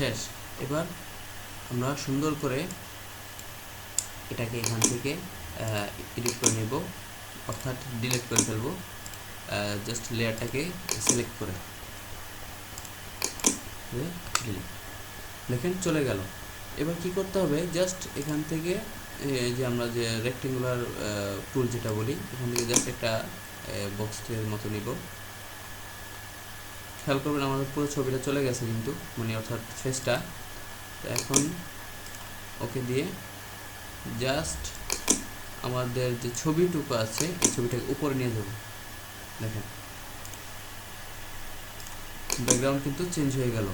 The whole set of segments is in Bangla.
শেষ। এবার আমরা সুন্দর করে এটাকে এখান থেকে এডিট করে নেব, অর্থাৎ ডিলিট করে ফেলবো। জাস্ট লেয়ারটাকে সিলেক্ট করে ডিলিট, দেখেন চলে গেল। এবার কি করতে হবে, জাস্ট এখান থেকে যে আমরা যে রেক্টেঙ্গুলার টুল যেটা বলি, এখান থেকে জাস্ট একটা বক্সের মতো নিব। খেয়াল করবেন আমাদের পুরো ছবিটা চলে গেছে কিন্তু, মানে অর্থাৎ ফেসটা। তো এখন ওকে দিয়ে জাস্ট আমাদের যে ছবিটুকু আছে এই ছবিটাকে উপরে নিয়ে যাব। দেখেন ব্যাকগ্রাউন্ড কিন্তু চেঞ্জ হয়ে গেল।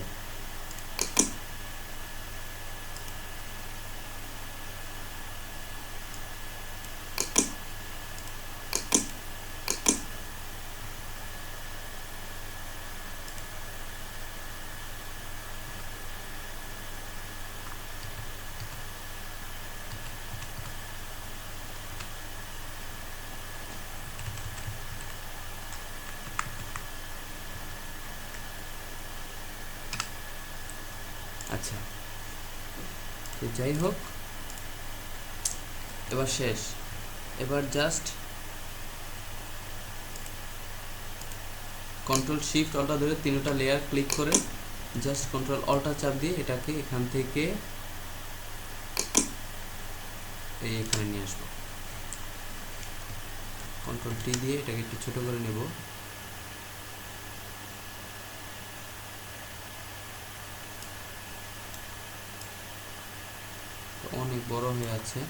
আচ্ছা, তো যাই হোক, এবার শেষ। এবার জাস্ট কন্ট্রোল শিফট অল্টা ধরে তিনটা লেয়ার ক্লিক করে জাস্ট কন্ট্রোল অল্টা চাপ দিয়ে এটাকে এখান থেকে এখানে নিয়ে আসবো। কন্ট্রোল টি দিয়ে এটাকে একটু ছোট করে নেব। অনেক বড় হয়ে আছে।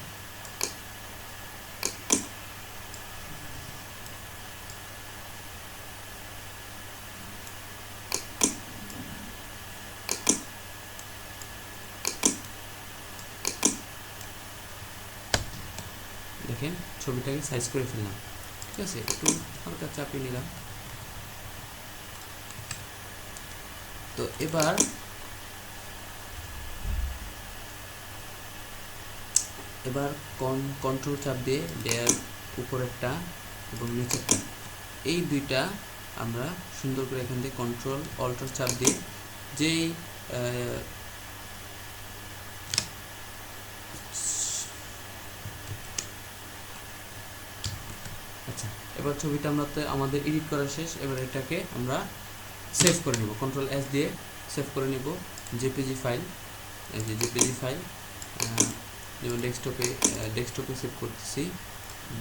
দেখেন ছবিটাকে সাইজ করে ফেললাম, ঠিক আছে, একটু হালকা চাপিয়ে নিলাম। তো এবার কন্ট্রোল চাপ দিয়ে লেয়ার উপরেরটা এবং নিচেরটা এই দুইটা আমরা সুন্দর করে এখান থেকে কন্ট্রোল অল্টা চাপ দিয়ে যেই আচ্ছা, এবার ছবিটা আমাদের এডিট করা শেষ। এবার এটাকে আমরা সেভ করে নেব, কন্ট্রোল এস দিয়ে সেভ করে নেব। জেপিজি ফাইল, এই যে জেপিজি ফাইল, যেমন ডেস্কটপে সেভ করতেছি,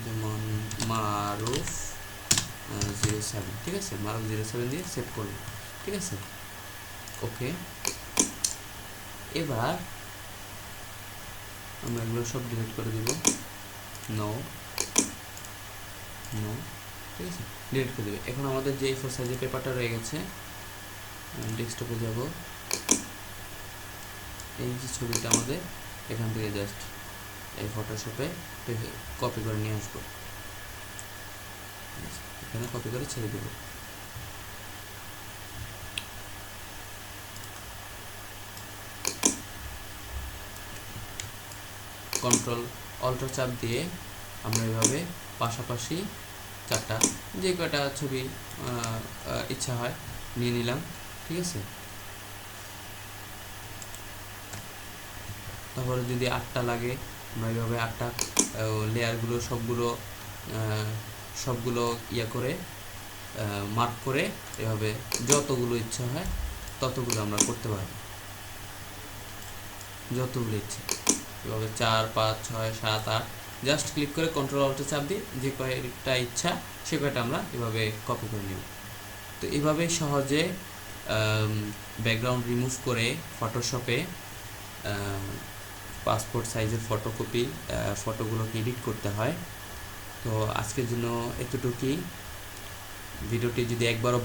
যেমন মারুফ 07, ঠিক আছে, মারুফ 07 দিয়ে সেভ করব, ঠিক আছে, ওকে। এবার আমরা এগুলো সব ডিলিট করে দিব, নো, ঠিক আছে, ডিলিট করে দেবে। এখন আমাদের যে A4 সাইজের পেপারটা রয়ে গেছে, ডেস্কটপে যাব, এই যে ছবিটা আমাদের এখান থেকে জাস্ট এই ফটোশপে কপি করে নিয়ে আসবো, এখানে কপি করে ছেড়ে দেব। কন্ট্রোল অল্টা চাপ দিয়ে আমরা এভাবে পাশাপাশি চারটা যে কয়টা ছবি ইচ্ছা হয় নিয়ে নিলাম, ঠিক আছে। তারপরে যদি 8টা লাগে আমরা এইভাবে 8টা লেয়ারগুলো সবগুলো ইয়া করে মার্ক করে এভাবে যতগুলো ইচ্ছা হয় ততগুলো আমরা করতে পারব, যতগুলো ইচ্ছে, এভাবে 4, 5, 6, 7, 8 জাস্ট ক্লিক করে কন্ট্রোল অল্টা চাপ দিয়ে যে কয়টা ইচ্ছা সে কয়টা আমরা এভাবে কপি করে নেব। তো এভাবেই সহজে ব্যাকগ্রাউন্ড রিমুভ করে ফটোশপে পাসপোর্ট সাইজের ফটোগুলোকে এডিট করতে হয়। তো আজকের জন্য এতটুকুই। ভিডিওটি যদি একবারও